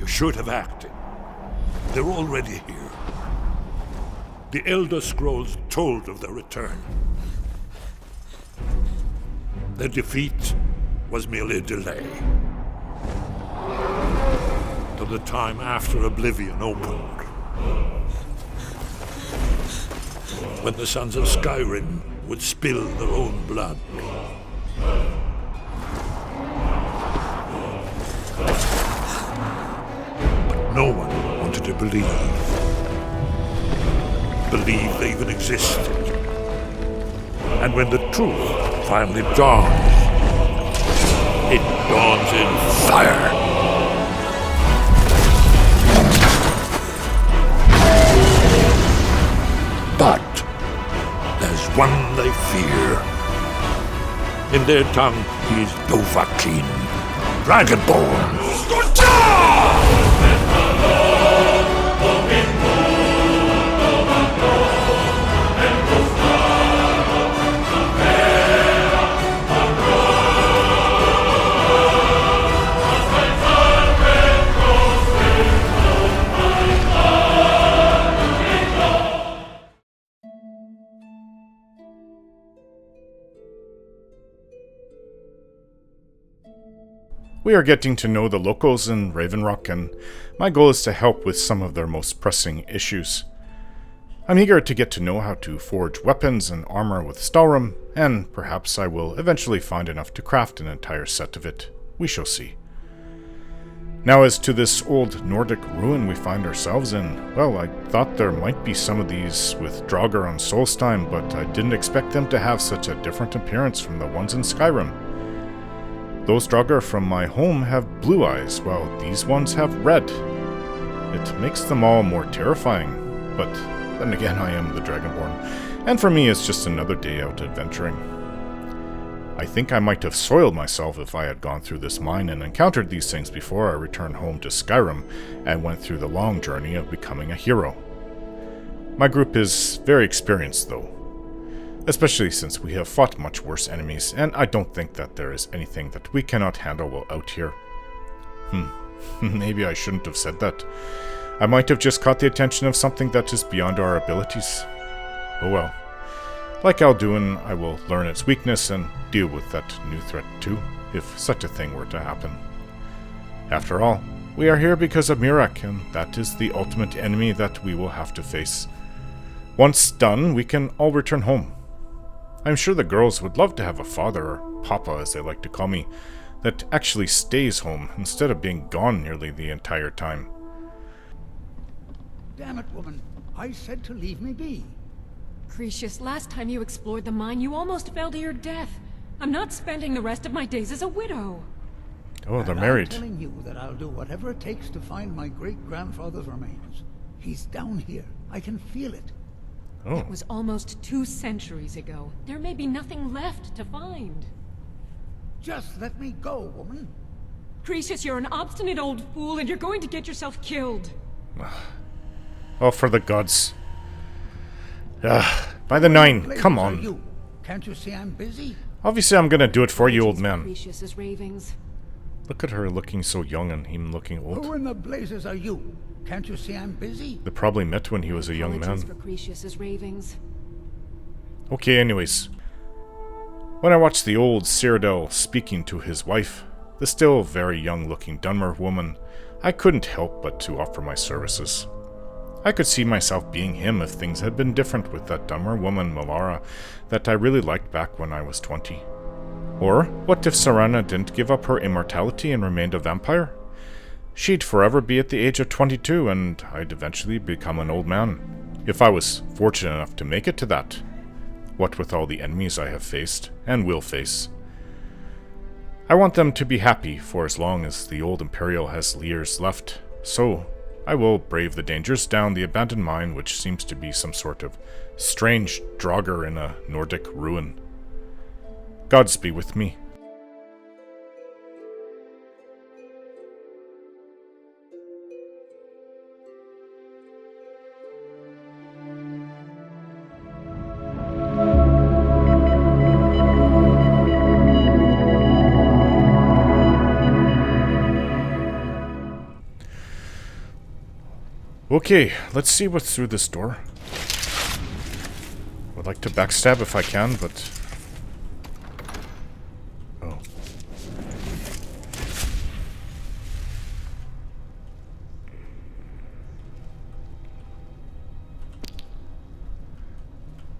You should have acted. They're already here. The Elder Scrolls told of their return. Their defeat was merely a delay. Till the time after Oblivion opened. When the Sons of Skyrim would spill their own blood. But no one wanted to believe they even existed. And when the truth finally dawns, it dawns in fire. But there's one they fear. In their tongue, he is Dovahkiin, Dragonborn. We are getting to know the locals in Raven Rock, and my goal is to help with some of their most pressing issues. I'm eager to get to know how to forge weapons and armor with Stalrim, and perhaps I will eventually find enough to craft an entire set of it. We shall see. Now as to this old Nordic ruin we find ourselves in, well, I thought there might be some of these with Draugr on Solstheim, but I didn't expect them to have such a different appearance from the ones in Skyrim. Those Draugr from my home have blue eyes, while these ones have red. It makes them all more terrifying, but then again I am the Dragonborn, and for me it's just another day out adventuring. I think I might have soiled myself if I had gone through this mine and encountered these things before I returned home to Skyrim and went through the long journey of becoming a hero. My group is very experienced though, especially since we have fought much worse enemies, and I don't think that there is anything that we cannot handle while out here. Maybe I shouldn't have said that. I might have just caught the attention of something that is beyond our abilities. Oh well. Like Alduin, I will learn its weakness and deal with that new threat too, if such a thing were to happen. After all, we are here because of Miraak, and that is the ultimate enemy that we will have to face. Once done, we can all return home. I'm sure the girls would love to have a father, or Papa as they like to call me, that actually stays home instead of being gone nearly the entire time. Damn it, woman. I said to leave me be. Cretius, last time you explored the mine, you almost fell to your death. I'm not spending the rest of my days as a widow. Oh, they're And married. I'm telling you that I'll do whatever it takes to find my great-grandfather's remains. He's down here. I can feel it. Oh, It was almost 2 centuries ago. There may be nothing left to find. Just let me go, woman. Cretius, you're an obstinate old fool, and you're going to get yourself killed. oh, for the gods. By the 9, Blazes come are on. you? Can't you see I'm busy? Obviously I'm gonna do it for you, old man. Cretius's ravings. Look at her looking so young and him looking Who old. in the blazes are you? Can't you see I'm busy? They probably met when he was a young Apologies man. for Cretius's ravings. Okay, anyways. When I watched the old Cyrodiil speaking to his wife, the still very young-looking Dunmer woman, I couldn't help but to offer my services. I could see myself being him if things had been different with that Dunmer woman, Malara, that I really liked back when I was 20. Or, what if Serana didn't give up her immortality and remained a vampire? She'd forever be at the age of 22, and I'd eventually become an old man. If I was fortunate enough to make it to that. What with all the enemies I have faced, and will face. I want them to be happy for as long as the old Imperial has years left, so I will brave the dangers down the abandoned mine, which seems to be some sort of strange Draugr in a Nordic ruin. Gods be with me. Okay, let's see what's through this door. Would like to backstab if I can, but... Oh.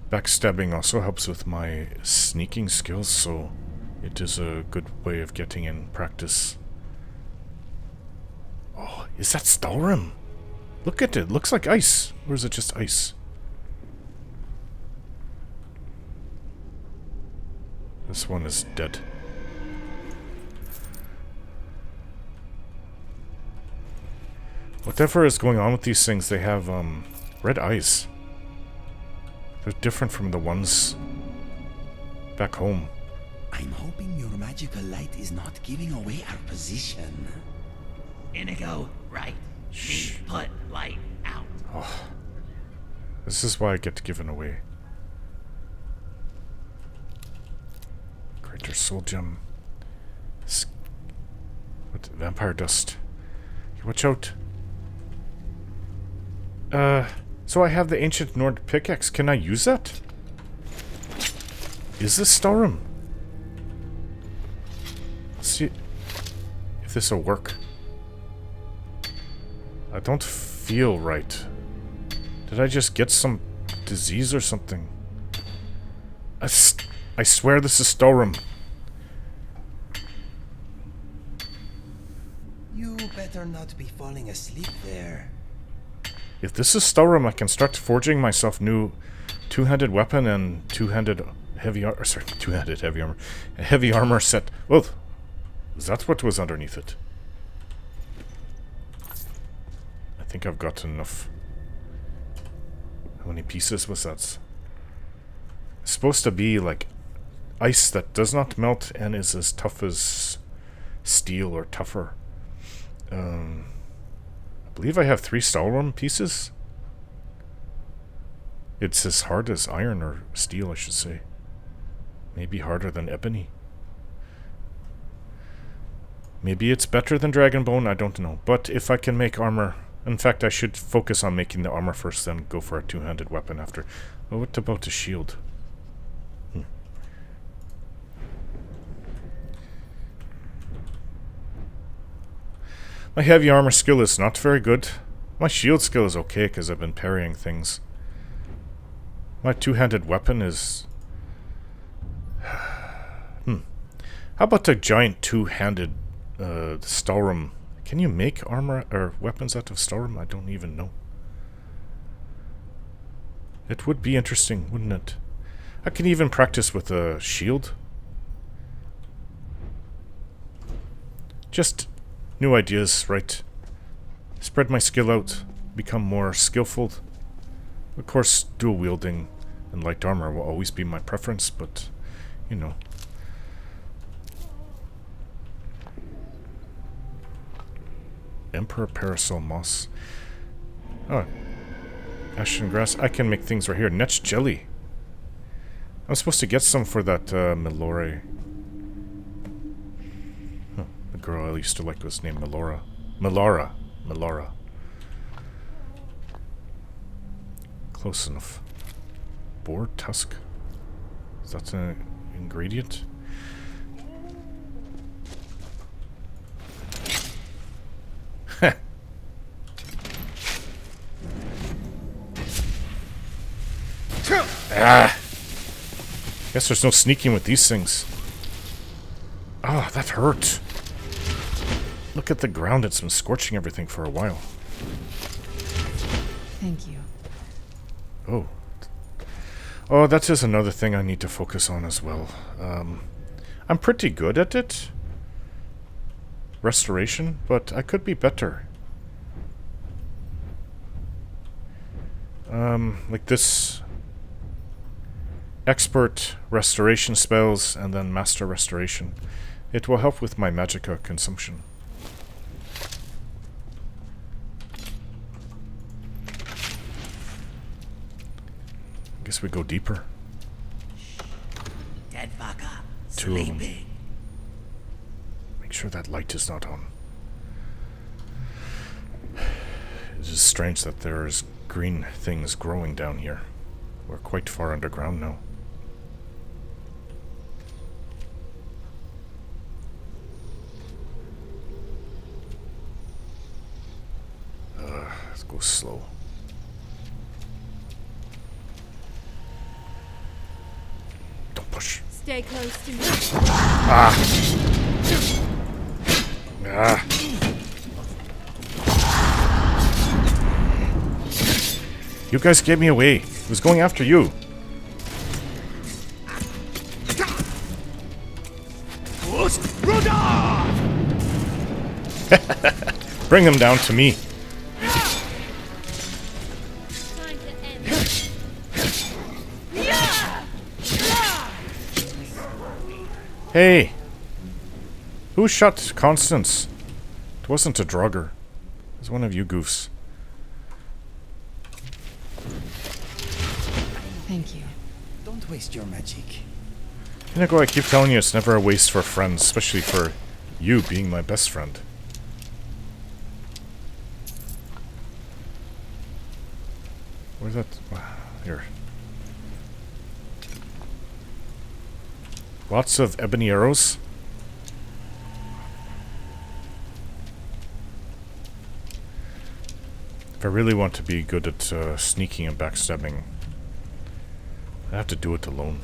Backstabbing also helps with my sneaking skills, so it is a good way of getting in practice. Oh, is that Stalrim? Look at it. Looks like ice. Or is it just ice? This one is dead. Whatever is going on with these things, they have red eyes. They're different from the ones back home. I'm hoping your magical light is not giving away our position. Inigo, right? Shh. Put light out. Oh. This is why I get given away. Greater soul gem. What? Vampire dust. Watch out. So I have the ancient Nord pickaxe. Can I use that? Is this Stalrim? Let's see if this will work. I don't feel right. Did I just get some disease or something? I swear this is Stalrim. You better not be falling asleep there. If this is Stalrim, I can start forging myself new two-handed weapon and two-handed heavy armor. Sorry, two-handed heavy armor. A heavy armor set. Well, that's what was underneath it. I think I've got enough. How many pieces was that? It's supposed to be like ice that does not melt and is as tough as steel or tougher. I believe I have 3 Stalrim pieces. It's as hard as iron or steel, I should say. Maybe harder than ebony. Maybe it's better than Dragonbone, I don't know. But if I can make armor... In fact, I should focus on making the armor first, then go for a two-handed weapon after. Well, what about a shield? My heavy armor skill is not very good. My shield skill is okay because I've been parrying things. My two-handed weapon is... How about a giant two-handed Stalrim? Can you make armor or weapons out of Stalrim? I don't even know. It would be interesting, wouldn't it? I can even practice with a shield. Just new ideas, right? Spread my skill out, become more skillful. Of course, dual wielding and light armor will always be my preference, but, you know. Emperor Parasol Moss. Oh. Ashen Grass. I can make things right here. Netch Jelly. I'm supposed to get some for that Melore. Huh. The girl I used to like was named Melora. Melara. Close enough. Boar tusk. Is that an ingredient? Ah! Guess there's no sneaking with these things. Ah, that hurt. Look at the ground, it's been scorching everything for a while. Thank you. Oh. Oh, that is another thing I need to focus on as well. I'm pretty good at it. Restoration, but I could be better. Like this expert restoration spells and then master restoration. It will help with my magicka consumption. Guess we go deeper. Dead fucker. Two of them. Sleeping. Make sure that light is not on. It is is strange that there's green things growing down here. We're quite far underground now. Let's go slow. Don't push. Stay close to me. Ah! You guys gave me away. I was going after you. Bring them down to me. Time to end it. Hey! Who shot Constance? It wasn't a drugger. It was one of you goofs. Thank you. Don't waste your magic. Inigo, I keep telling you it's never a waste for friends, especially for you being my best friend. Where's that? Here. Lots of ebony arrows. If I really want to be good at sneaking and backstabbing, I have to do it alone.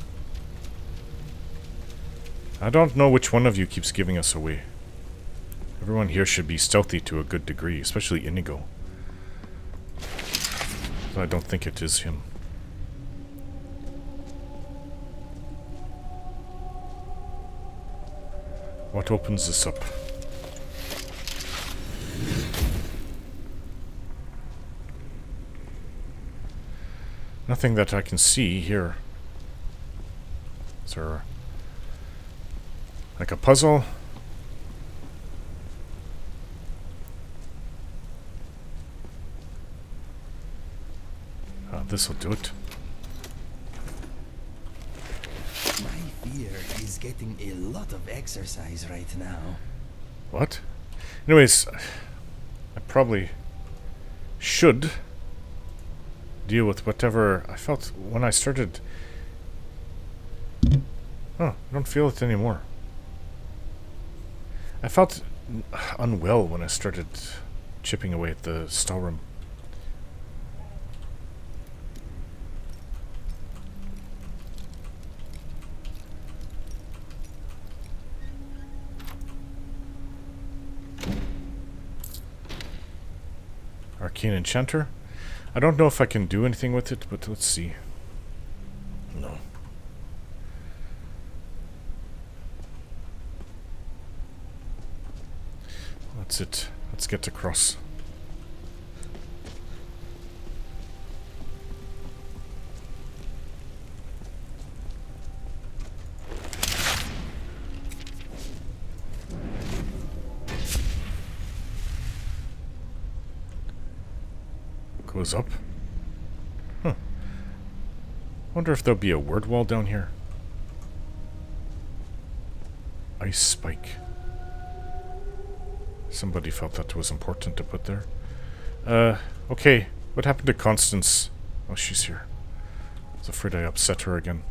I don't know which one of you keeps giving us away. Everyone here should be stealthy to a good degree, especially Inigo. So I don't think it is him. What opens this up? Nothing that I can see here. Is there like a puzzle? This'll do it. My fear is getting a lot of exercise right now. What? Anyways, I probably should deal with whatever I felt when I started. Oh, I don't feel it anymore. I felt unwell when I started chipping away at the storeroom. Arcane Enchanter. I don't know if I can do anything with it, but let's see. No. That's it. Let's get across. Goes up. Huh. Wonder if there'll be a word wall down here. Ice spike. Somebody felt that was important to put there. Okay. What happened to Constance? Oh, she's here. I was afraid I upset her again.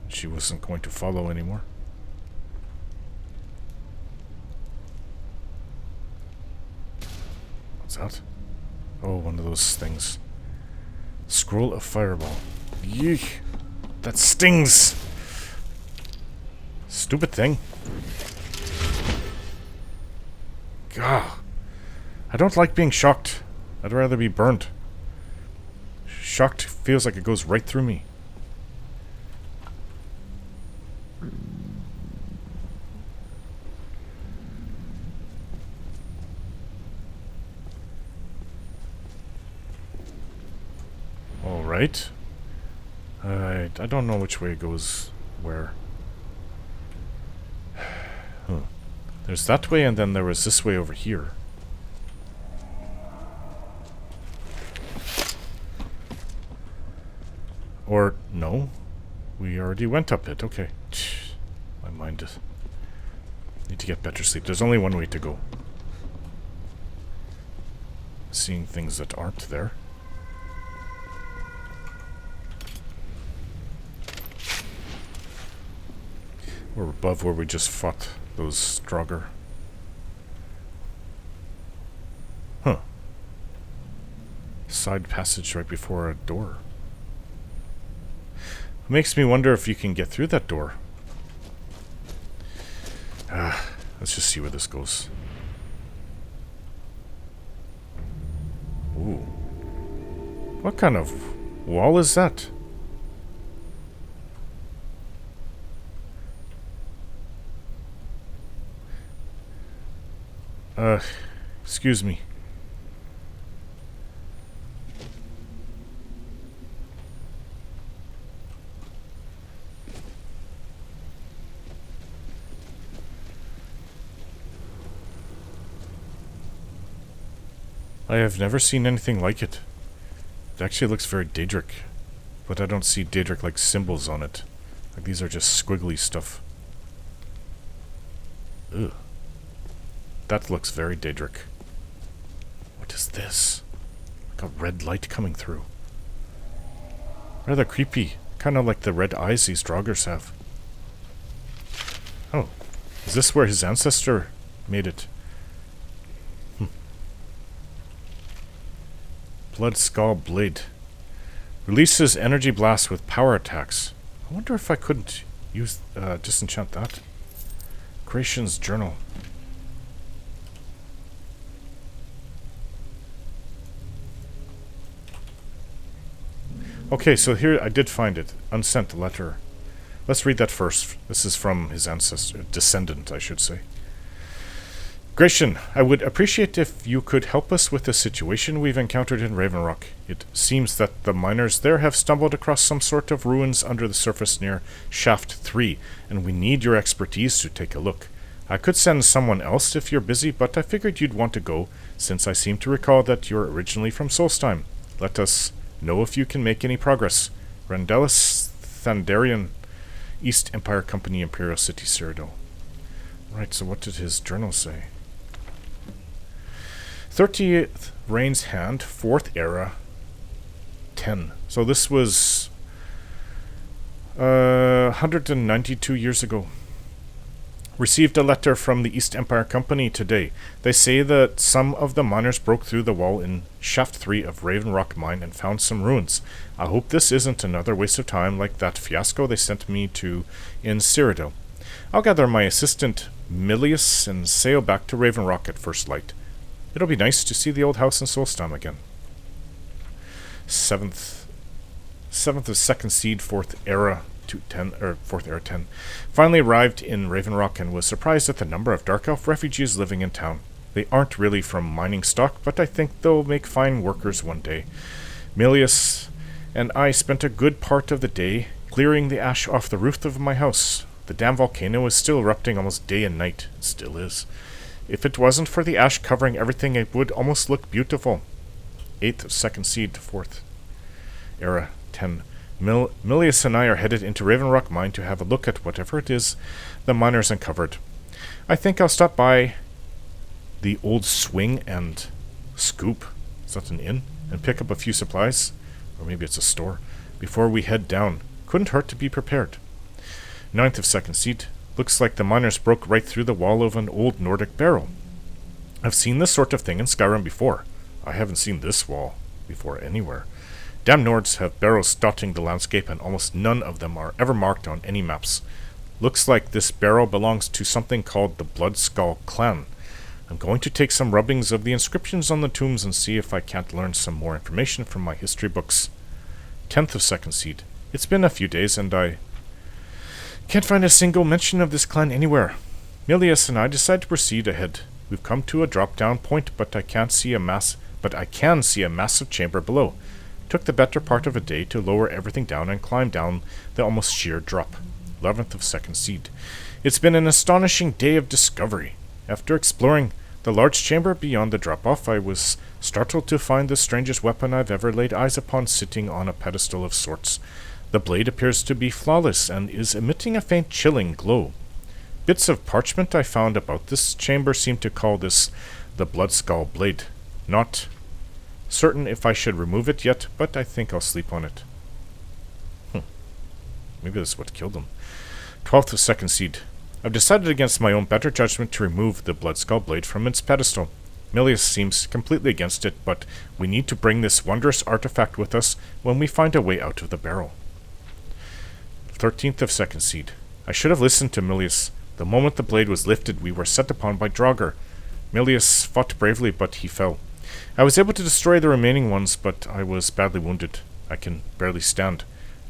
She wasn't going to follow anymore. What's that? Oh, one of those things. Scroll of Fireball. Yeek. That stings! Stupid thing. Gah. I don't like being shocked. I'd rather be burned. Shocked feels like it goes right through me. Alright. I don't know which way it goes where. Huh. There's that way, and then there was this way over here. Or, no. We already went up it. Okay. My mind is... Need to get better sleep. There's only one way to go. seeing things that aren't there. We're above where we just fought those Strogger. Huh. Side passage right before a door. It makes me wonder if you can get through that door. Let's just see where this goes. Ooh. What kind of wall is that? Excuse me. I have never seen anything like it. It actually looks very Daedric, but I don't see Daedric-like symbols on it. Like these are just squiggly stuff. Ugh. That looks very Daedric. What is this? Like a red light coming through. Rather creepy. Kind of like the red eyes these Draugrs have. Oh. Is this where his ancestor made it? Blood Skull Blade. Releases energy blasts with power attacks. I wonder if I couldn't use disenchant that. Creation's Journal. Okay, so here I did find it. Unsent letter. Let's read that first. This is from his ancestor, descendant, I should say. Gratian, I would appreciate if you could help us with the situation we've encountered in Raven Rock. It seems that the miners there have stumbled across some sort of ruins under the surface near Shaft 3, and we need your expertise to take a look. I could send someone else if you're busy, but I figured you'd want to go, since I seem to recall that you're originally from Solstheim. Let us know if you can make any progress. Randelis Thandarian, East Empire Company, Imperial City, Cyrodiil. Right, so what did his journal say? 30th Rain's Hand, 4th Era, 10. So this was 192 years ago. Received a letter from the East Empire Company today. They say that some of the miners broke through the wall in Shaft 3 of Raven Rock Mine and found some ruins. I hope this isn't another waste of time like that fiasco they sent me to in Cyrodiil. I'll gather my assistant Milius and sail back to Raven Rock at first light. It'll be nice to see the old house in Solstheim again. 7th of 2nd Seed, 4th Era 10, or 4th Era 10. Finally arrived in Raven Rock and was surprised at the number of Dark Elf refugees living in town. They aren't really from mining stock, but I think they'll make fine workers one day. Milius and I spent a good part of the day clearing the ash off the roof of my house. The damn volcano is still erupting almost day and night. It still is. If it wasn't for the ash covering everything, it would almost look beautiful. 8th of 2nd Seed, 4th Era 10. Milius and I are headed into Raven Rock Mine to have a look at whatever it is the miners uncovered. I think I'll stop by the old Swing and Scoop, is that an inn, and pick up a few supplies, or maybe it's a store, before we head down. Couldn't hurt to be prepared. 9th of 2nd Seed. Looks like the miners broke right through the wall of an old Nordic barrow. I've seen this sort of thing in Skyrim before. I haven't seen this wall before anywhere. Damn Nords have barrows dotting the landscape, and almost none of them are ever marked on any maps. Looks like this barrow belongs to something called the Blood Skull Clan. I'm going to take some rubbings of the inscriptions on the tombs and see if I can't learn some more information from my history books. 10th of 2nd Seed. It's been a few days, and I can't find a single mention of this clan anywhere. Milius and I decide to proceed ahead. We've come to a drop-down point, but I can see a massive chamber below. Took the better part of a day to lower everything down and climb down the almost sheer drop. 11th of 2nd Seed. It's been an astonishing day of discovery. After exploring the large chamber beyond the drop-off, I was startled to find the strangest weapon I've ever laid eyes upon sitting on a pedestal of sorts. The blade appears to be flawless and is emitting a faint chilling glow. Bits of parchment I found about this chamber seem to call this the Blood Skull Blade. Not certain if I should remove it yet, but I think I'll sleep on it. Maybe this is what killed him. 12th of second seed. I've decided against my own better judgment to remove the Bloodskull blade from its pedestal. Milius seems completely against it, but we need to bring this wondrous artifact with us when we find a way out of the barrel. 13th of second seed. I should have listened to Milius. The moment the blade was lifted, we were set upon by Draugr. Milius fought bravely, but he fell. I was able to destroy the remaining ones, but I was badly wounded. I can barely stand.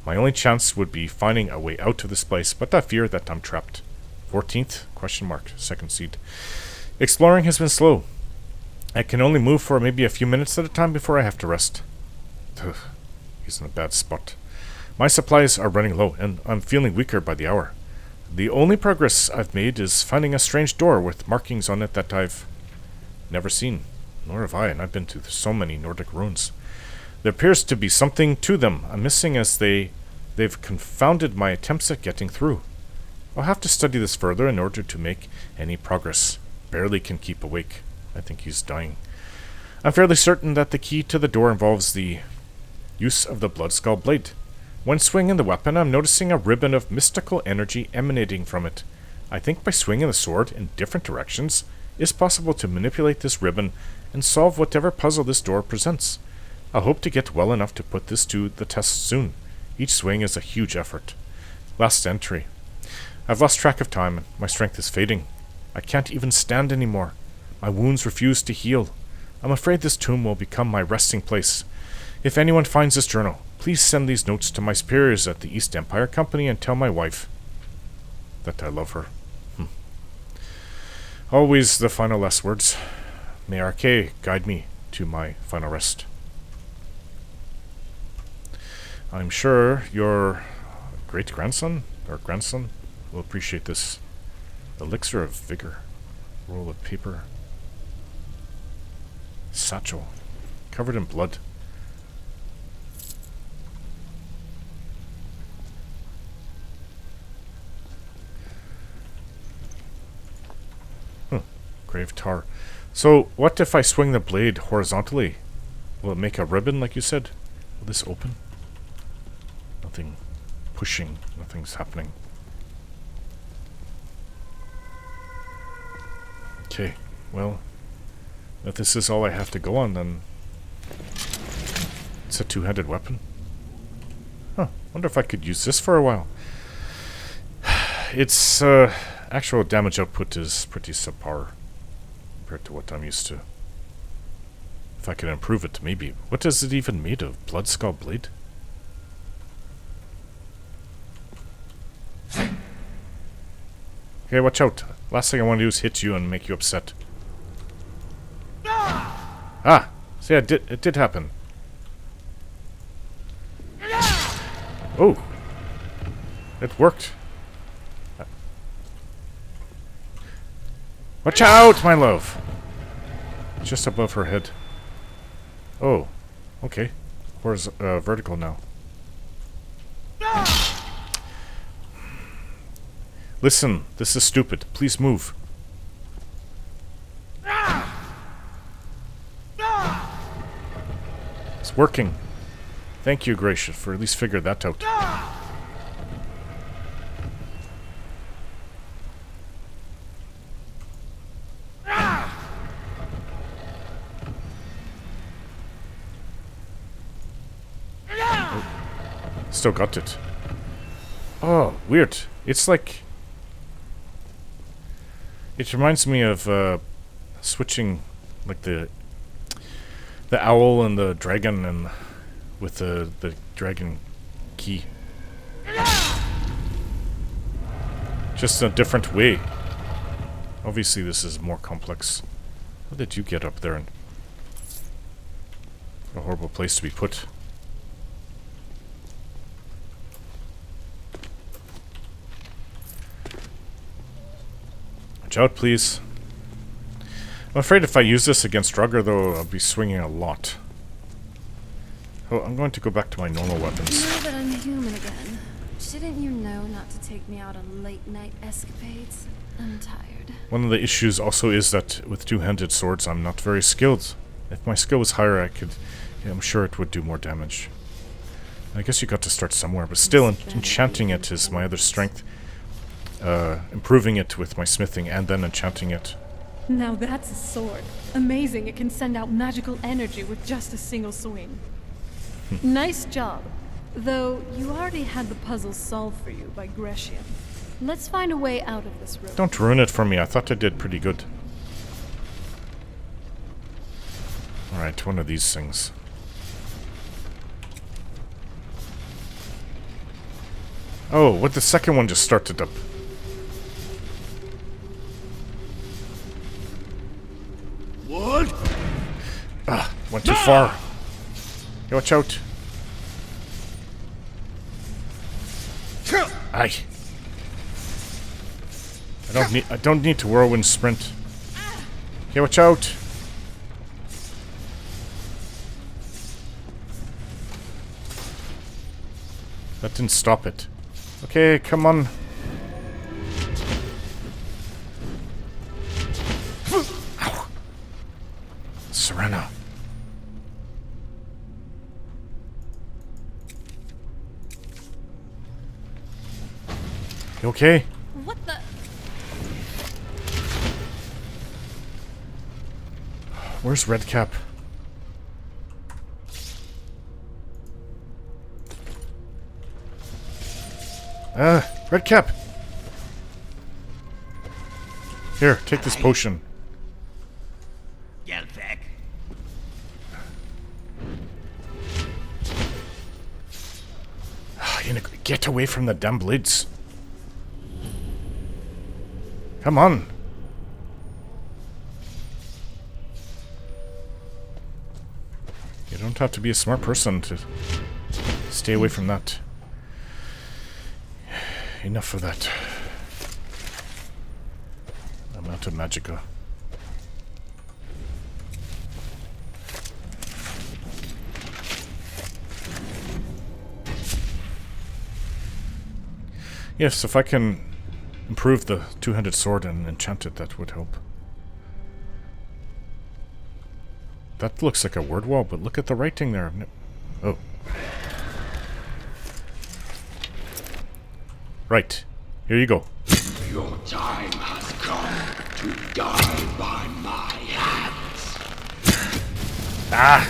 My only chance would be finding a way out of this place, but I fear that I'm trapped. 14th? Question mark. Second seed. Exploring has been slow. I can only move for maybe a few minutes at a time before I have to rest. Ugh, he's in a bad spot. My supplies are running low, and I'm feeling weaker by the hour. The only progress I've made is finding a strange door with markings on it that I've never seen. Nor have I, and I've been to so many Nordic ruins. There appears to be something to them. I'm missing as they've confounded my attempts at getting through. I'll have to study this further in order to make any progress. Barely can keep awake. I think he's dying. I'm fairly certain that the key to the door involves the use of the Bloodskull blade. When swinging the weapon, I'm noticing a ribbon of mystical energy emanating from it. I think by swinging the sword in different directions, it's possible to manipulate this ribbon and solve whatever puzzle this door presents. I hope to get well enough to put this to the test soon. Each swing is a huge effort. Last entry. I've lost track of time, and my strength is fading. I can't even stand anymore. My wounds refuse to heal. I'm afraid this tomb will become my resting place. If anyone finds this journal, please send these notes to my superiors at the East Empire Company and tell my wife that I love her. Always the final last words. May Arche guide me to my final rest. I'm sure your great-grandson or grandson will appreciate this. Elixir of vigor. Roll of paper. Satchel. Covered in blood. Grave tar. So, what if I swing the blade horizontally? Will it make a ribbon, like you said? Will this open? Nothing pushing. Nothing's happening. Okay, well, if this is all I have to go on, then it's a two-handed weapon. Huh, wonder if I could use this for a while. Its actual damage output is pretty subpar compared to what I'm used to. If I could improve it, maybe. What is it even made of? Bloodskull blade? Okay, watch out. Last thing I want to do is hit you and make you upset. Ah! See, it did happen. Oh! It worked. Watch out, my love! Just above her head. Oh. Okay. Where's vertical now? Listen, this is stupid. Please move. It's working. Thank you, Gracia, for at least figuring that out. Oh, still got it. Oh, weird. It's like... It reminds me of switching, like the owl and the dragon, and with the dragon key. Just a different way. Obviously, this is more complex. How did you get up there? And a horrible place to be put. Watch out, please. I'm afraid if I use this against Draugr, though, I'll be swinging a lot. Oh, I'm going to go back to my normal weapons. Now that I'm human again, shouldn't you know not to take me out on late-night escapades? I'm tired. One of the issues also is that with two-handed swords, I'm not very skilled. If my skill was higher, I could... Yeah, I'm sure it would do more damage. I guess you got to start somewhere, but still, enchanting it is my other strength. Improving it with my smithing and then enchanting it. Now that's a sword. Amazing, it can send out magical energy with just a single swing. Nice job. Though, you already had the puzzle solved for you by Grecian. Let's find a way out of this room. Don't ruin it for me. I thought I did pretty good. Alright, one of these things. Oh, what, the second one just started up. What? Ah, went too far. Hey, watch out. Aye. I don't need to whirlwind sprint. Okay, watch out. That didn't stop it. Okay, come on. Ow. Serena. You okay? What the? Where's Redcap? Redcap! Here, take this potion. Get back. Get away from the damn blades. Come on. You don't have to be a smart person to stay away from that. Enough of that. I'm out of magicka. Yes, if I can improve the two-handed sword and enchant it, that would help. That looks like a word wall, but look at the writing there. Oh. Right. Here you go. Your time has come to die by my hands. Ah!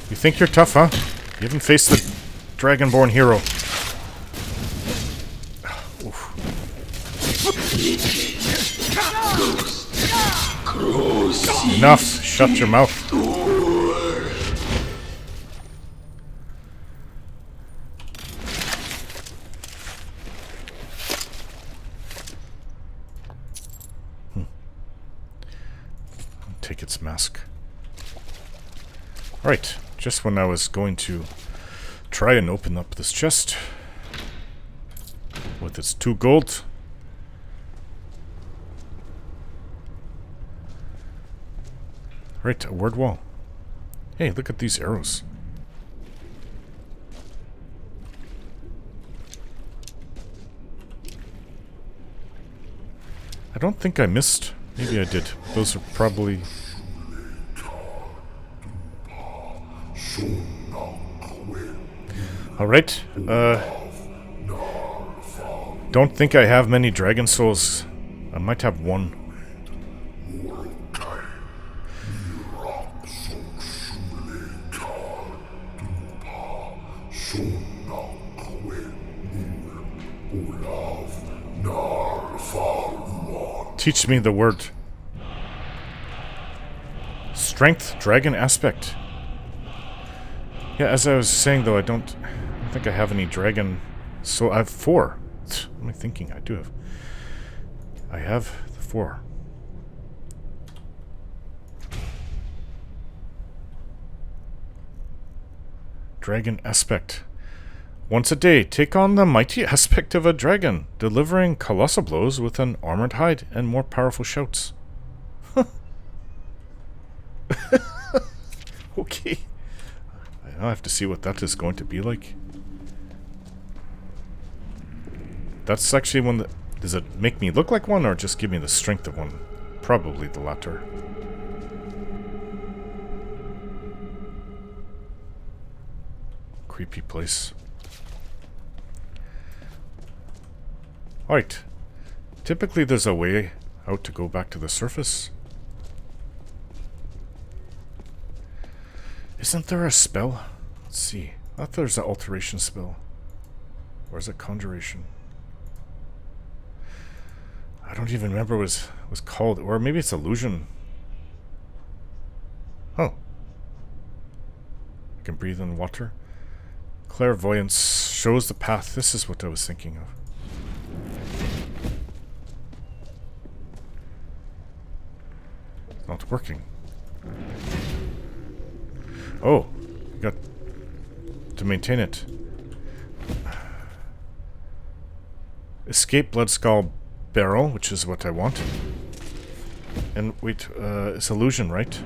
You think you're tough, huh? You haven't faced the Dragonborn hero. Enough! Shut your mouth. Take its mask. Right, just when I was going to try and open up this chest with its 2 gold. Right, a word wall. Hey, look at these arrows. I don't think I missed. Maybe I did. Those are probably... Alright, don't think I have many dragon souls. I might have 1. Teach me the word. Strength, dragon aspect. Yeah, as I was saying though, I don't think I have any dragon. So I have 4. What am I thinking? I do have. I have 4. Dragon aspect. Once a day, take on the mighty aspect of a dragon, delivering colossal blows with an armored hide and more powerful shouts. Okay. I have to see what that is going to be like. That's actually one that... Does it make me look like one or just give me the strength of one? Probably the latter. creepy place. Alright. Typically there's a way out to go back to the surface. Isn't there a spell? Let's see. I thought there's an alteration spell. Or is it conjuration? I don't even remember what it was called. Or maybe it's illusion. Oh. I can breathe in water. Clairvoyance shows the path. This is what I was thinking of. It's not working. Oh, you got to maintain it. Escape Blood Skull Barrel, which is what I want. And wait, it's illusion, right?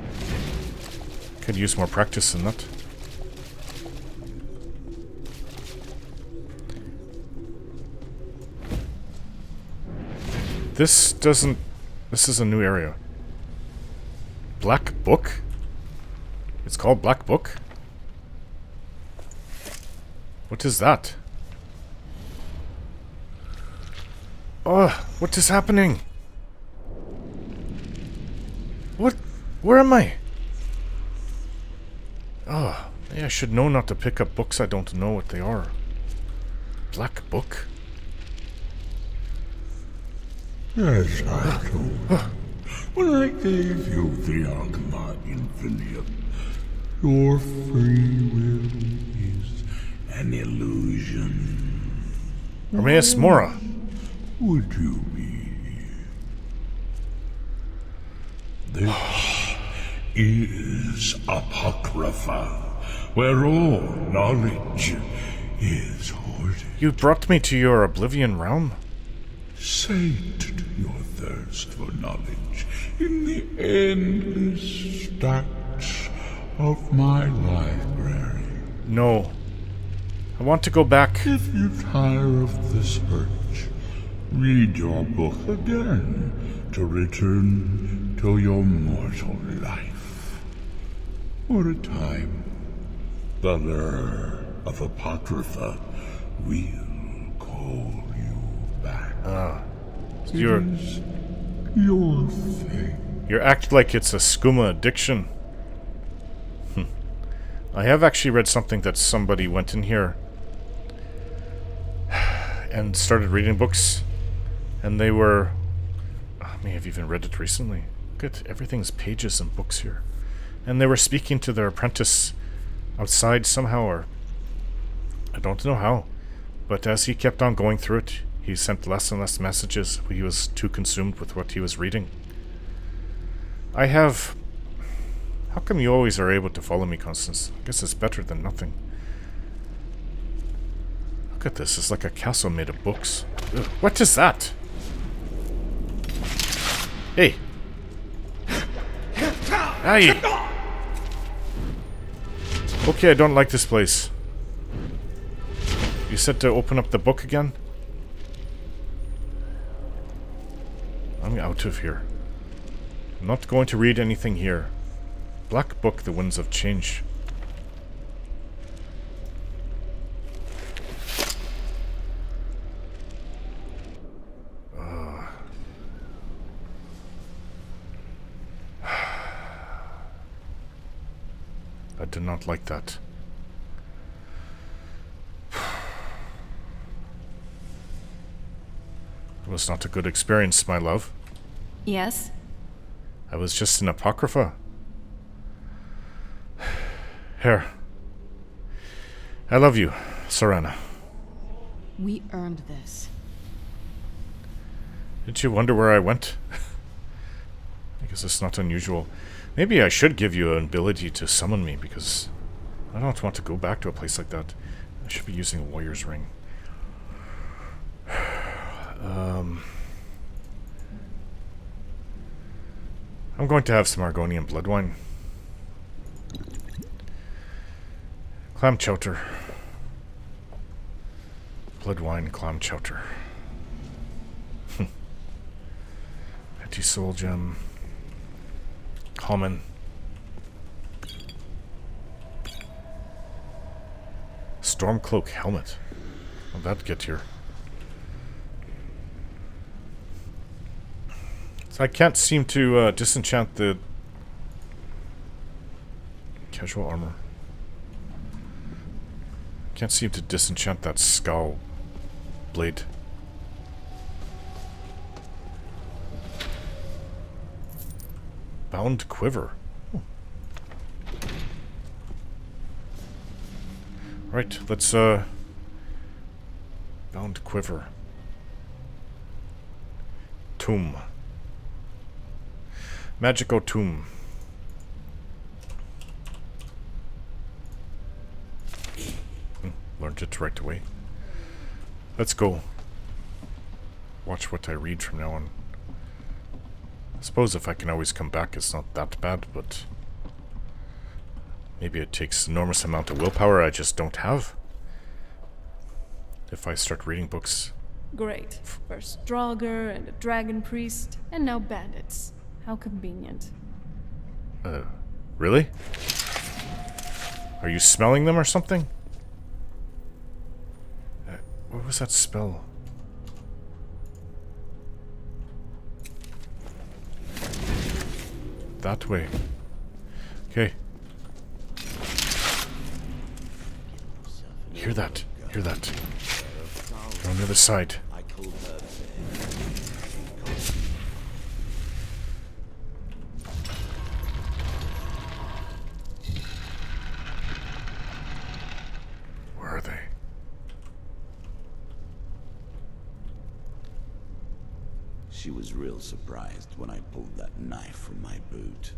Could use more practice in that. This doesn't... This is a new area. Black Book? It's called Black Book? What is that? Oh, what is happening? What? Where am I? Oh, yeah, I should know not to pick up books I don't know what they are. Black Book? Yes, I know. When I gave you the Arcana Infinium, your free will is an illusion. Armaeus Mora. Would you be? This is Apocrypha, where all knowledge is hoarded. You brought me to your Oblivion realm? Sate your thirst for knowledge in the endless stacks of my library. No. I want to go back. If you tire of the search, read your book again to return to your mortal life. For a time, the lure of Apocrypha will call you back. You're Your fate. you act like it's a skooma addiction. I have actually read something that somebody went in here and started reading books, and they were... I may have even read it recently. Look at everything's pages and books here. And they were speaking to their apprentice outside somehow, or... I don't know how. But as he kept on going through it, he sent less and less messages. He was too consumed with what he was reading. I have... How come you always are able to follow me, Constance? I guess it's better than nothing. Look at this. It's like a castle made of books. Ugh, what is that? Hey! Aye! Okay, I don't like this place. You said to open up the book again? I'm out of here. I'm not going to read anything here. Black Book, The Winds of Change. I did not like that. It was not a good experience, my love. Yes? I was just in Apocrypha. Here. I love you, Serana. We earned this. Did you wonder where I went? I guess it's not unusual. Maybe I should give you an ability to summon me, because I don't want to go back to a place like that. I should be using a warrior's ring. I'm going to have some Argonian blood wine. Clam chowder. Blood wine, clam chowder. Petty soul gem. Common. Stormcloak helmet. How'd that get here? So I can't seem to disenchant the casual armor. Can't seem to disenchant that skull blade. Bound quiver. Right, let's bound quiver. Tomb. Magical tomb. Learned it right away. Let's go. Watch what I read from now on. I suppose if I can always come back, it's not that bad, but maybe it takes an enormous amount of willpower I just don't have. If I start reading books. Great. First Draugr and a dragon priest, and now bandits. How convenient. Really? Are you smelling them or something? What was that spell? That way. Okay. Hear that. Hear that. They're on the other side. Where are they? She was real surprised when I pulled that knife from my boot.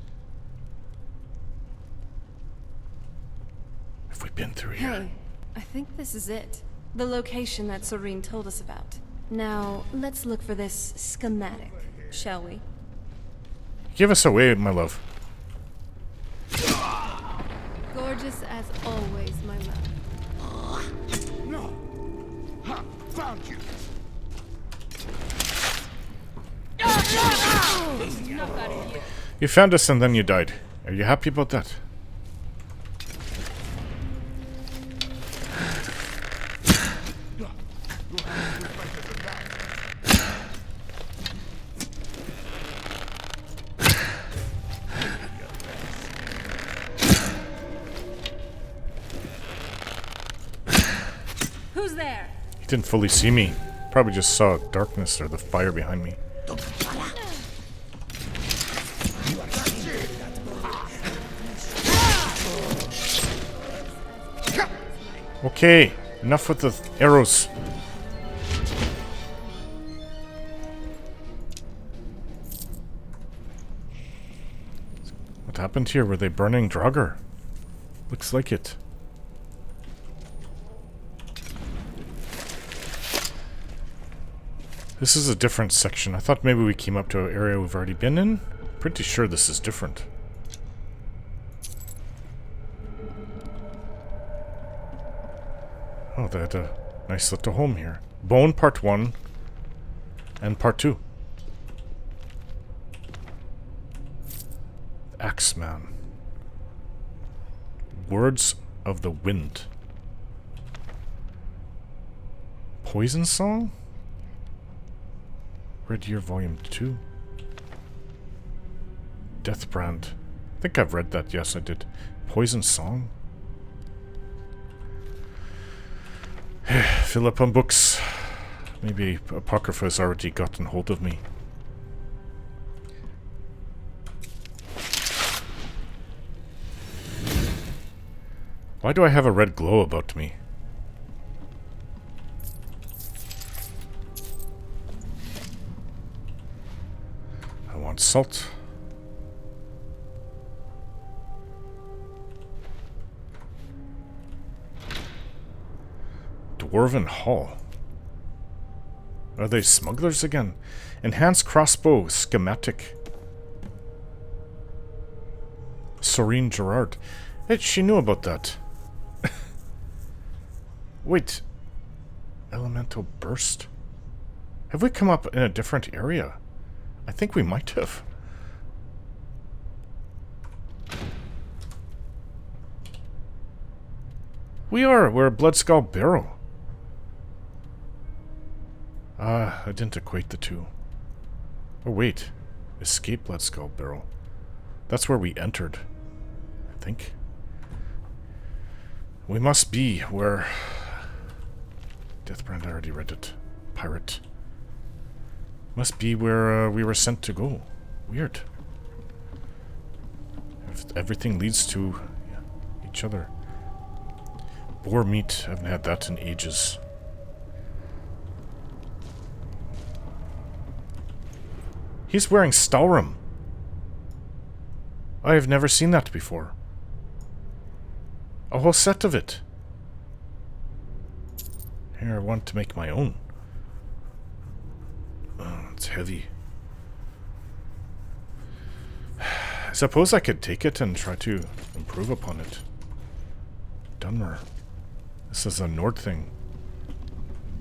Have we been through here? Hey, I think this is it. The location that Soreen told us about. Now, let's look for this schematic, shall we? Give us away, my love. Gorgeous as always, my love. No! Ha! Found you! You found us and then you died. Are you happy about that? Who's there? He didn't fully see me. Probably just saw darkness or the fire behind me. Okay, enough with the arrows. What happened here? Were they burning Draugr? Looks like it. This is a different section. I thought maybe we came up to an area we've already been in. Pretty sure this is different. Oh, they had a nice little home here. Bone Part 1 and Part 2. Axeman. Words of the Wind. Poison Song? Red Year Volume 2. Deathbrand. I think I've read that. Yes, I did. Poison Song? Fill up on books. Maybe Apocrypha has already gotten hold of me. Why do I have a red glow about me? I want salt. Dwarven Hall. Are they smugglers again? Enhanced crossbow schematic. Soreen Gerard. Hey, she knew about that. Wait. Elemental burst? Have we come up in a different area? I think we might have. We're a Bloodskull Barrow. I didn't equate the two. Oh wait, escape Bloodskull Barrow. That's where we entered, I think. We must be where... Deathbrand, I already read it. Pirate. Must be where we were sent to go. Weird. If everything leads to each other. Boar meat, I haven't had that in ages. He's wearing Stalrim. I have never seen that before. A whole set of it. Here, I want to make my own. Oh, it's heavy. I suppose I could take it and try to improve upon it. Dunmer. This is a Nord thing.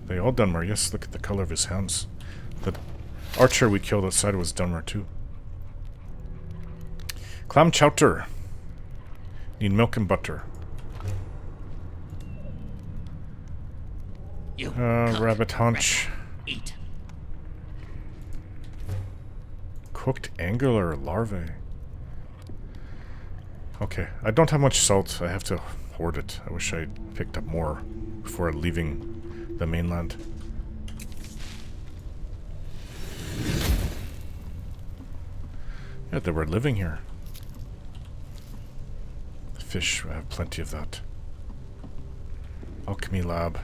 They all Dunmer, yes, look at the color of his hands. The archer we killed outside was Dunmer too. Clam chowder. Need milk and butter. Rabbit haunch. Eat. Cooked angular larvae. Okay, I don't have much salt. I have to hoard it. I wish I picked up more before leaving the mainland. Yeah, they were living here. Fish, I have plenty of that. Alchemy lab.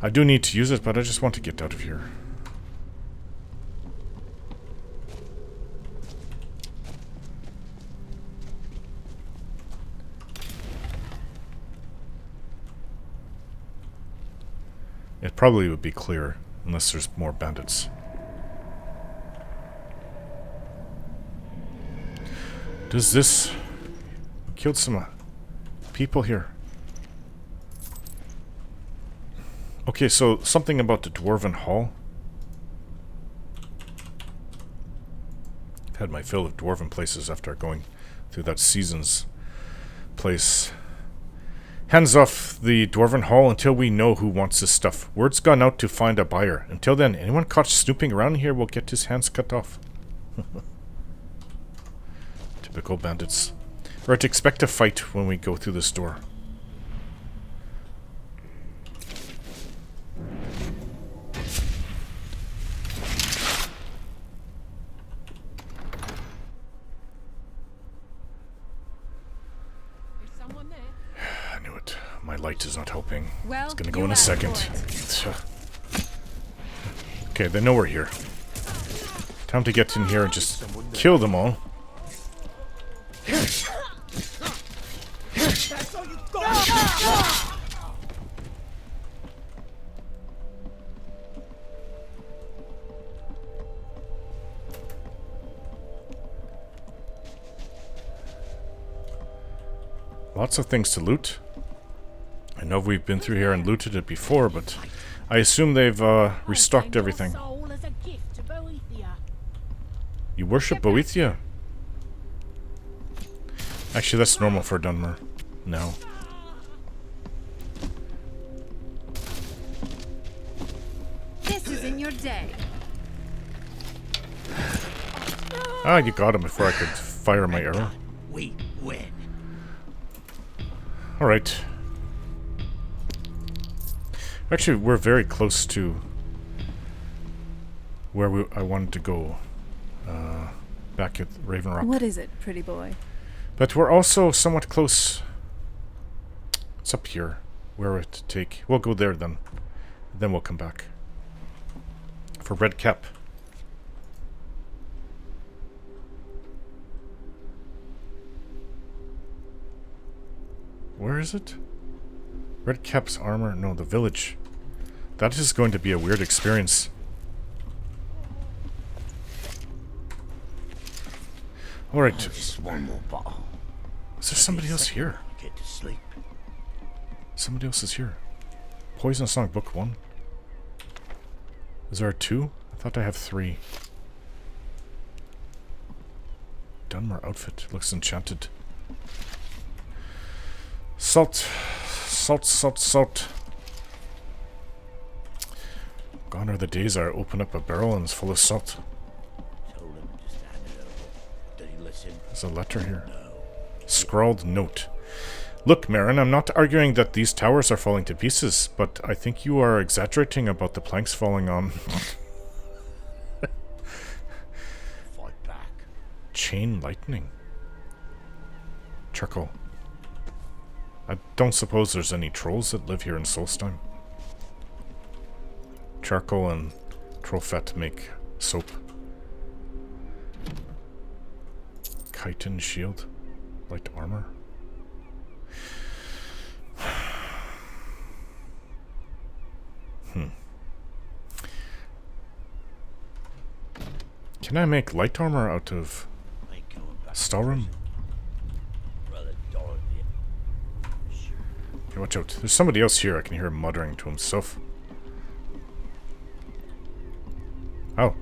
I do need to use it, but I just want to get out of here. It probably would be clear, unless there's more bandits. Does this... Killed some people here. Okay, so something about the Dwarven Hall. Had my fill of Dwarven places after going through that season's place. Hands off the Dwarven Hall until we know who wants this stuff. Word's gone out to find a buyer. Until then, anyone caught snooping around here will get his hands cut off. Typical bandits. Right, expect a fight when we go through this door. I knew it. My light is not helping. Well, it's gonna go in a second. Okay, they know we're here. Time to get in here and just kill them all. Lots of things to loot. I know we've been through here and looted it before, but I assume they've restocked everything. You worship Boethia? Actually, that's normal for Dunmer. No. This isn't your day. Ah, you got him before I could fire my arrow. We win. Alright. Actually, we're very close to where I wanted to go. Back at Raven Rock. What is it, pretty boy? But we're also somewhat close. It's up here. Where to take. We'll go there then. Then we'll come back. For Red Cap. Where is it? Red Cap's armor? No, the village. That is going to be a weird experience. Alright. Just one more bottle. Is there somebody else here? Get to sleep. Somebody else is here. Poison Song Book 1. Is there a 2? I thought I have 3. Dunmer outfit. Looks enchanted. Salt Salt, salt, salt. Gone are the days I open up a barrel and it's full of salt. Told him to stand it over. Did he listen? There's a letter here. Scrawled note. Look, Marin, I'm not arguing that these towers are falling to pieces, but I think you are exaggerating about the planks falling on. Fight back. Chain lightning. Charcoal. I don't suppose there's any trolls that live here in Solstheim. Charcoal and troll fat make soap. Chitin shield. Light armor. Can I make light armor out of Stalrim? Okay, watch out. There's somebody else here. I can hear him muttering to himself. Oh.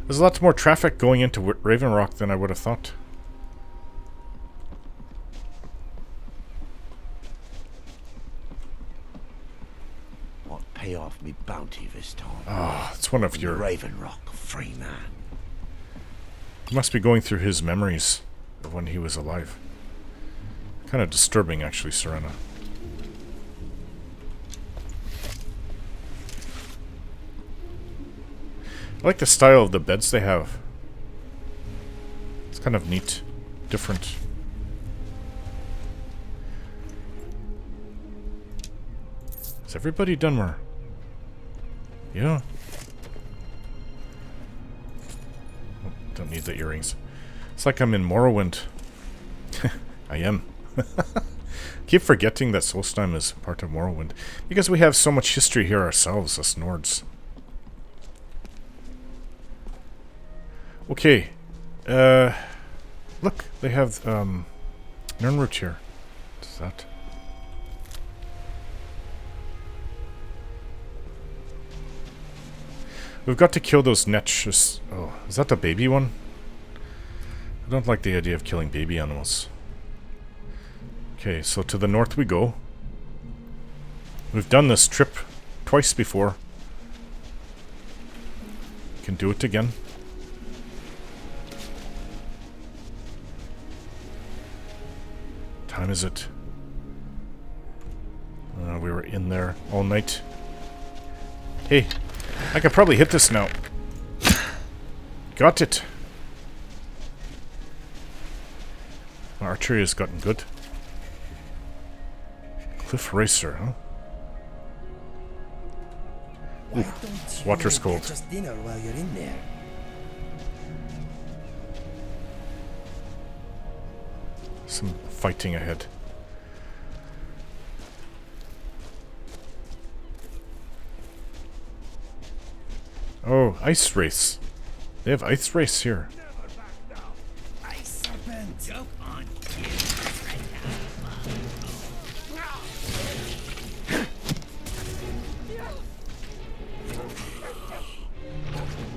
There's a lot more traffic going into Raven Rock than I would have thought. I'll pay off me bounty this time. Ah, it's one of your... Raven Rock, free man. You must be going through his memories of when he was alive. Kind of disturbing, actually, Serena. I like the style of the beds they have. It's kind of neat. Different. Is everybody done more? Yeah. Oh, don't need the earrings. It's like I'm in Morrowind. I am. Keep forgetting that Solstheim is part of Morrowind. Because we have so much history here ourselves, us Nords. Okay. Look, they have Nirnroot here. What's that? We've got to kill those netches. Oh, is that the baby one? I don't like the idea of killing baby animals. Okay, so to the north we go. We've done this trip twice before. Can do it again. Time is it? We were in there all night. Hey, I could probably hit this now. Got it. My archery has gotten good. Cliff Racer, huh? Ooh, water's cold. Just dinner while you're in there. Some fighting ahead. Oh, ice race. They have ice race here. Ice serpent. Joke on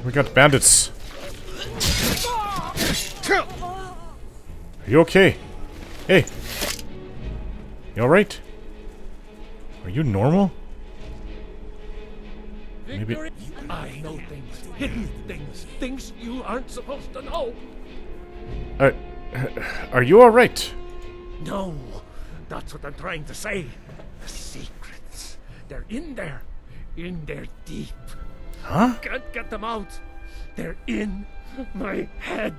We got bandits. Are you okay? Hey. You alright? Are you normal? Maybe. I know things, hidden things, things you aren't supposed to know. Are you alright? No, that's what I'm trying to say. The secrets, they're in there deep. Huh? Can't get them out. They're in my head.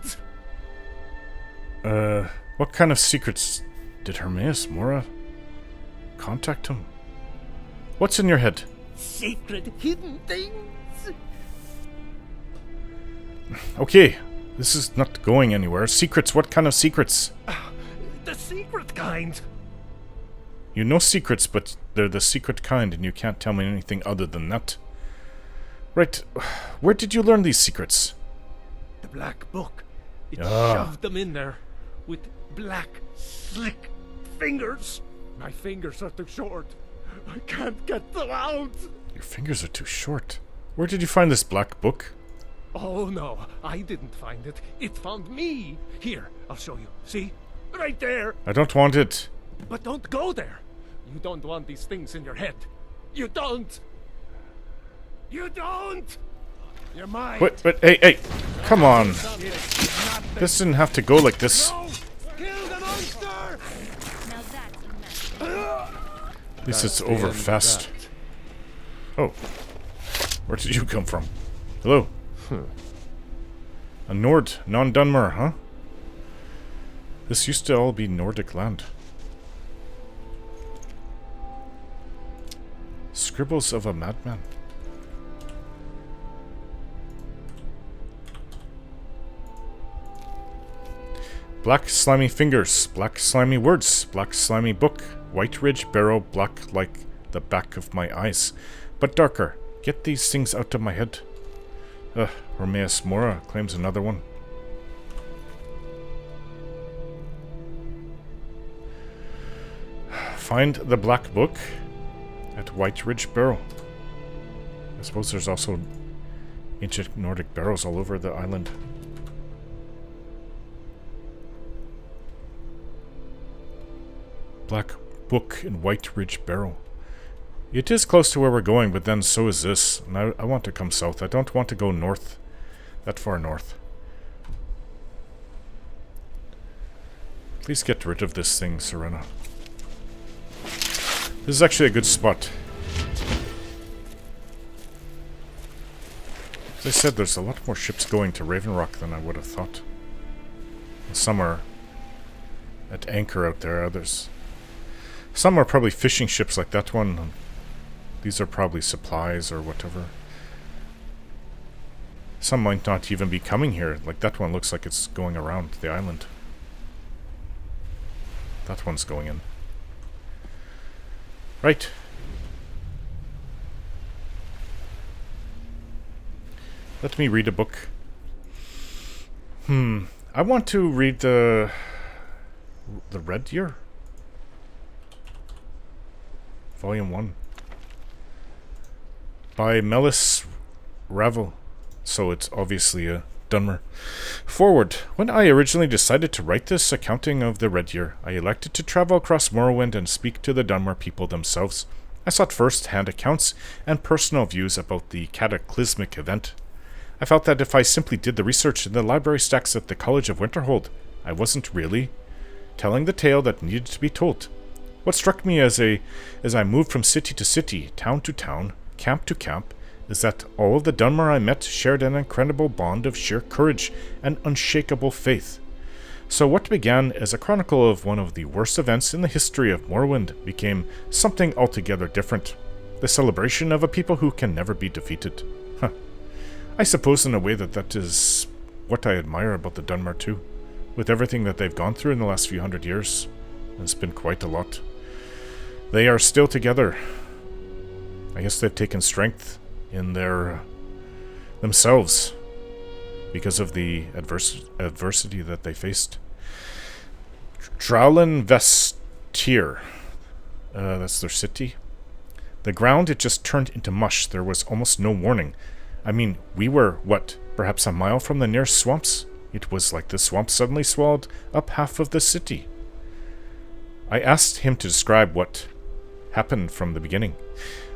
What kind of secrets did Hermaeus Mora contact him? What's in your head? Secret, hidden things. Okay, this is not going anywhere. Secrets, what kind of secrets? The secret kind. You know secrets, but they're the secret kind, and you can't tell me anything other than that. Right, where did you learn these secrets? The black book. It shoved them in there with black, slick fingers. My fingers are too short. I can't get them out. Your fingers are too short. Where did you find this black book? Oh no, I didn't find it. It found me. Here, I'll show you. See? Right there. I don't want it. But don't go there. You don't want these things in your head. You don't! You don't! You're mine! But, hey, come on. This didn't have to go like this. No! Kill the monster! Now that's a mess. At least it's over fast. Oh. Where did you come from? Hello. A Nord, non-Dunmer, huh? This used to all be Nordic land. Scribbles of a madman. Black slimy fingers, black slimy words, black slimy book, white ridge barrow, black like the back of my eyes, but darker. Get these things out of my head. Romeus Mora claims another one. Find the black book at White Ridge Barrow. I suppose there's also ancient Nordic barrows all over the island. Black book in White Ridge Barrow. It is close to where we're going, but then so is this. And I want to come south. I don't want to go north. That far north. Please get rid of this thing, Serena. This is actually a good spot. As I said, there's a lot more ships going to Raven Rock than I would have thought. And some are at anchor out there. Others... Some are probably fishing ships like that one. These are probably supplies or whatever. Some might not even be coming here. Like that one looks like it's going around the island. That one's going in. Right. Let me read a book. I want to read the Red Year. Volume 1. By Melis Ravel. So it's obviously a Dunmer. Forward. When I originally decided to write this accounting of the Red Year, I elected to travel across Morrowind and speak to the Dunmer people themselves. I sought first-hand accounts and personal views about the cataclysmic event. I felt that if I simply did the research in the library stacks at the College of Winterhold, I wasn't really telling the tale that needed to be told. What struck me as I moved from city to city, town to town, camp to camp, is that all of the Dunmer I met shared an incredible bond of sheer courage and unshakable faith. So what began as a chronicle of one of the worst events in the history of Morrowind became something altogether different. The celebration of a people who can never be defeated. I suppose in a way that is what I admire about the Dunmer too. With everything that they've gone through in the last few hundred years. It's been quite a lot. They are still together. I guess they've taken strength in their themselves because of the adversity that they faced. Drowlin Vestir. That's their city. The ground, it just turned into mush. There was almost no warning. I mean, we were, what, perhaps a mile from the nearest swamps? It was like the swamp suddenly swallowed up half of the city. I asked him to describe what happened from the beginning.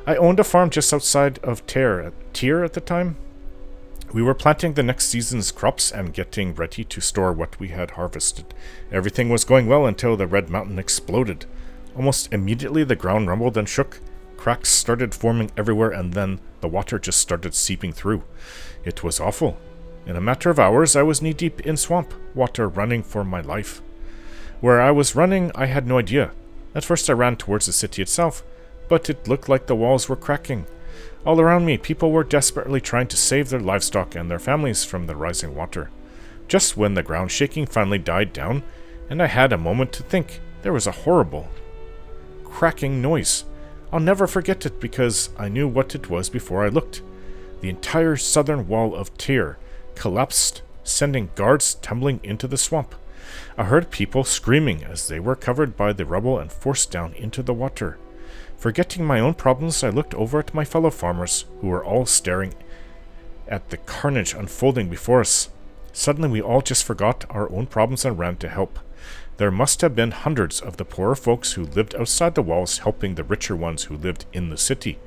I owned a farm just outside of Tyr at the time. We were planting the next season's crops and getting ready to store what we had harvested. Everything was going well until the Red Mountain exploded. Almost immediately the ground rumbled and shook. Cracks started forming everywhere and then the water just started seeping through. It was awful. In a matter of hours I was knee-deep in swamp water, running for my life. Where I was running I had no idea. At first I ran towards the city itself, but it looked like the walls were cracking. All around me, people were desperately trying to save their livestock and their families from the rising water. Just when the ground shaking finally died down, and I had a moment to think, there was a horrible cracking noise. I'll never forget it because I knew what it was before I looked. The entire southern wall of Tyr collapsed, sending guards tumbling into the swamp. I heard people screaming as they were covered by the rubble and forced down into the water. Forgetting my own problems, I looked over at my fellow farmers, who were all staring at the carnage unfolding before us. Suddenly we all just forgot our own problems and ran to help. There must have been hundreds of the poorer folks who lived outside the walls helping the richer ones who lived in the city.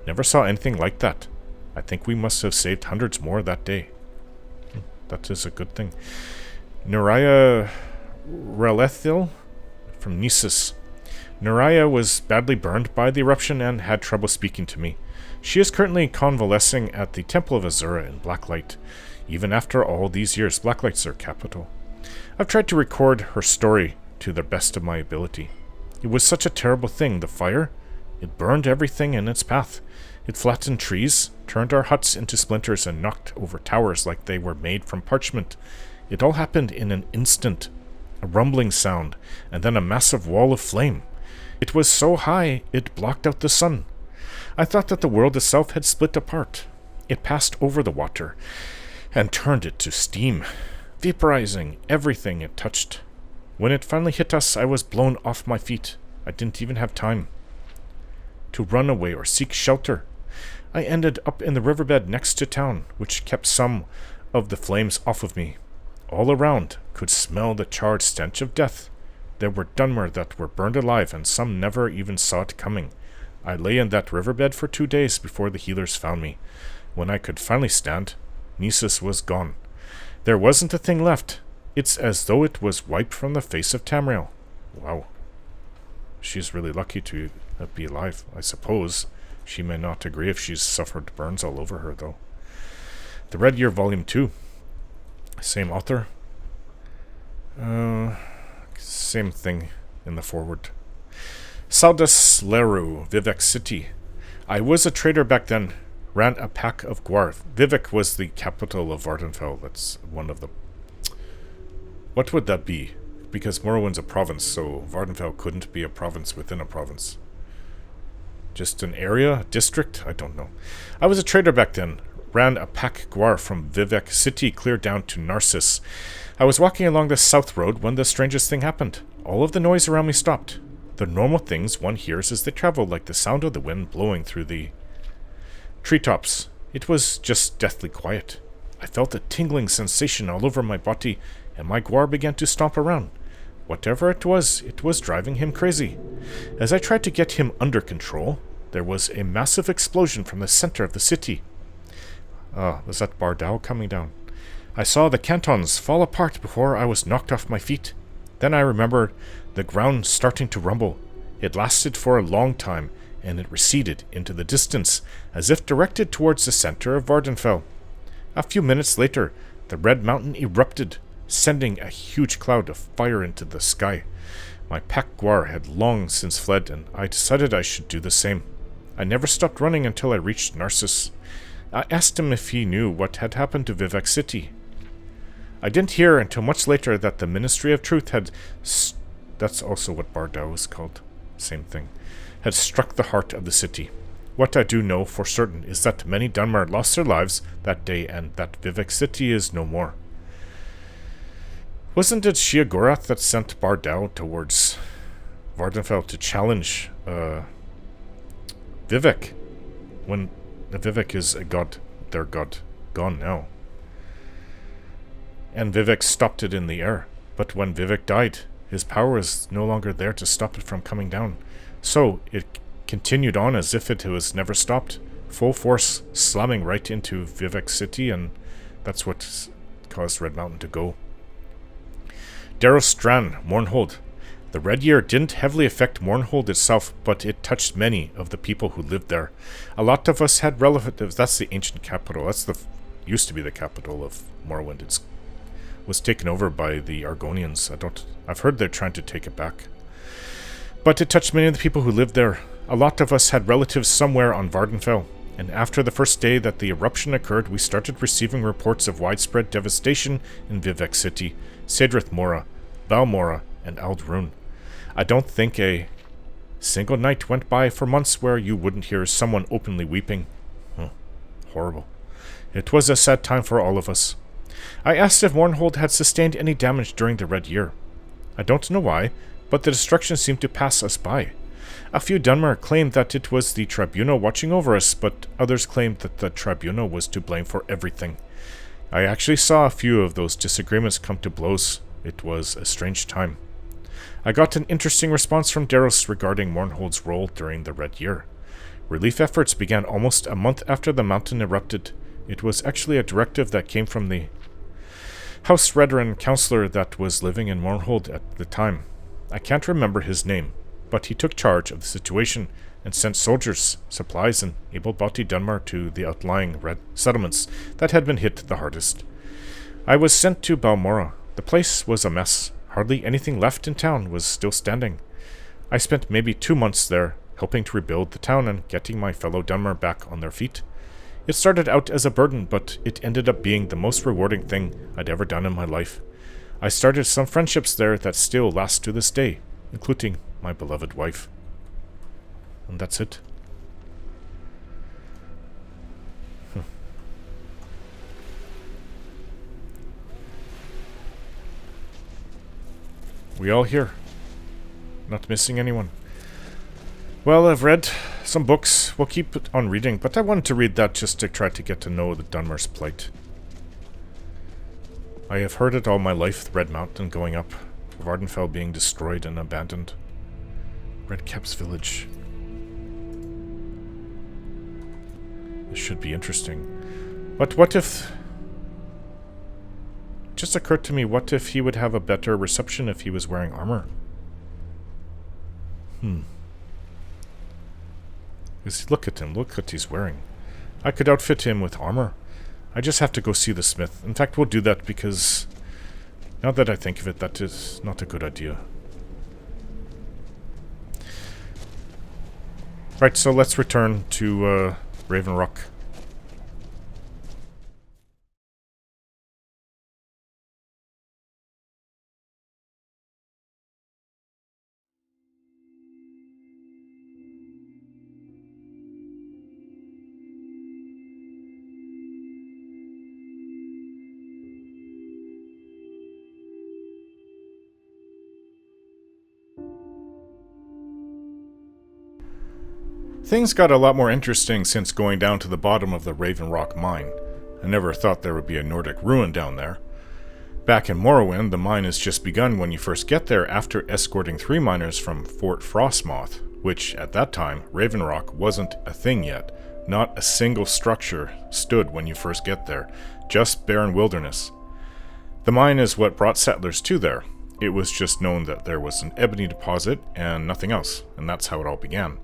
Never saw anything like that. I think we must have saved hundreds more that day. That is a good thing. Nuraya Relethil from Nisus. Nuraya was badly burned by the eruption and had trouble speaking to me. She is currently convalescing at the Temple of Azura in Blacklight. Even after all these years, Blacklight's their capital. I've tried to record her story to the best of my ability. It was such a terrible thing, the fire. It burned everything in its path. It flattened trees, turned our huts into splinters, and knocked over towers like they were made from parchment. It all happened in an instant. A rumbling sound, and then a massive wall of flame. It was so high, it blocked out the sun. I thought that the world itself had split apart. It passed over the water, and turned it to steam, vaporizing everything it touched. When it finally hit us, I was blown off my feet. I didn't even have time to run away or seek shelter. I ended up in the riverbed next to town, which kept some of the flames off of me. All around could smell the charred stench of death. There were Dunmer that were burned alive, and some never even saw it coming. I lay in that riverbed for 2 days before the healers found me. When I could finally stand, Nisus was gone. There wasn't a thing left. It's as though it was wiped from the face of Tamriel. Wow. She's really lucky to be alive, I suppose. She may not agree if she's suffered burns all over her, though. The Red Year Volume 2. Same author. Same thing in the forward. Saldas Leru, Vivek City. I was a trader back then. Ran a pack of Gwar. Vivek was the capital of Vardenfell. That's one of the... What would that be? Because Morrowind's a province, so Vardenfell couldn't be a province within a province. Just an area? A district? I don't know. I was a trader back then. Ran a pack Gwar from Vivek City clear down to Narcissus. I was walking along the south road when the strangest thing happened. All of the noise around me stopped. The normal things one hears as they travel, like the sound of the wind blowing through the treetops. It was just deathly quiet. I felt a tingling sensation all over my body, and my Gwar began to stomp around. Whatever it was driving him crazy. As I tried to get him under control, there was a massive explosion from the center of the city. Was that Bardal coming down? I saw the cantons fall apart before I was knocked off my feet. Then I remembered the ground starting to rumble. It lasted for a long time, and it receded into the distance, as if directed towards the center of Vardenfell. A few minutes later, the Red Mountain erupted, sending a huge cloud of fire into the sky. My pack Gwar had long since fled, and I decided I should do the same. I never stopped running until I reached Narcissus. I asked him if he knew what had happened to Vivek City. I didn't hear until much later that the Ministry of Truth had... That's also what Bardau was called. Same thing. Had struck the heart of the city. What I do know for certain is that many Dunmer lost their lives that day, and that Vivek City is no more. Wasn't it Sheogorath that sent Bardau towards Vardenfell to challenge Vivek? When Vivek is a god, their god, gone now. And Vivek stopped it in the air. But when Vivek died, his power was no longer there to stop it from coming down. So it continued on as if it was never stopped, full force slamming right into Vivek City, and that's what caused Red Mountain to go. Daros Stran, Mournhold. The Red Year didn't heavily affect Mournhold itself, but it touched many of the people who lived there. A lot of us had relatives. That's the ancient capital. That's used to be the capital of Morrowind. It was taken over by the Argonians. I've heard they're trying to take it back. But it touched many of the people who lived there. A lot of us had relatives somewhere on Vardenfell, and after the first day that the eruption occurred, we started receiving reports of widespread devastation in Vivek City, Cedrith Mora, Valmora, and Aldrune. I don't think a single night went by for months where you wouldn't hear someone openly weeping. Horrible. It was a sad time for all of us. I asked if Mournhold had sustained any damage during the Red Year. I don't know why, but the destruction seemed to pass us by. A few Dunmer claimed that it was the Tribunal watching over us, but others claimed that the Tribunal was to blame for everything. I actually saw a few of those disagreements come to blows. It was a strange time. I got an interesting response from Daros regarding Mournhold's role during the Red Year. Relief efforts began almost a month after the mountain erupted. It was actually a directive that came from the House Redaran counselor that was living in Mournhold at the time. I can't remember his name, but he took charge of the situation and sent soldiers, supplies, and able-bodied Dunmer to the outlying red settlements that had been hit the hardest. I was sent to Balmora. The place was a mess. Hardly anything left in town was still standing. I spent maybe 2 months there, helping to rebuild the town and getting my fellow Dunmer back on their feet. It started out as a burden, but it ended up being the most rewarding thing I'd ever done in my life. I started some friendships there that still last to this day, including my beloved wife. And that's it. We all here. Not missing anyone. Well, I've read some books. We'll keep it on reading, but I wanted to read that just to try to get to know the Dunmer's plight. I have heard it all my life, the Red Mountain going up, Vardenfell being destroyed and abandoned. Redcap's village. This should be interesting. But what if... It just occurred to me, what if he would have a better reception if he was wearing armor? Look at him, look what he's wearing. I could outfit him with armor. I just have to go see the smith. In fact, we'll do that because... Now that I think of it, that is not a good idea. Right, so let's return to Raven Rock. Things got a lot more interesting since going down to the bottom of the Raven Rock mine. I never thought there would be a Nordic ruin down there. Back in Morrowind, the mine has just begun when you first get there after escorting 3 miners from Fort Frostmoth, which, at that time, Raven Rock wasn't a thing yet. Not a single structure stood when you first get there, just barren wilderness. The mine is what brought settlers to there. It was just known that there was an ebony deposit and nothing else, and that's how it all began.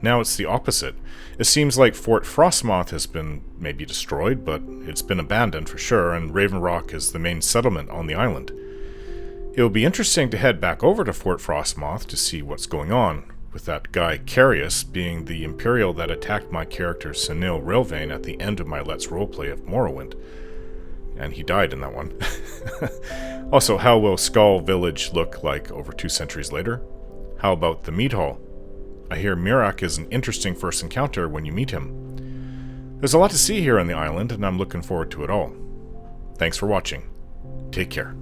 Now it's the opposite. It seems like Fort Frostmoth has been maybe destroyed, but it's been abandoned for sure, and Raven Rock is the main settlement on the island. It will be interesting to head back over to Fort Frostmoth to see what's going on, with that guy Carius being the Imperial that attacked my character Senil Rilvain at the end of my Let's Roleplay of Morrowind. And he died in that one. Also, how will Skull Village look like over 2 centuries later? How about the Mead Hall? I hear Mirak is an interesting first encounter when you meet him. There's a lot to see here on the island, and I'm looking forward to it all. Thanks for watching. Take care.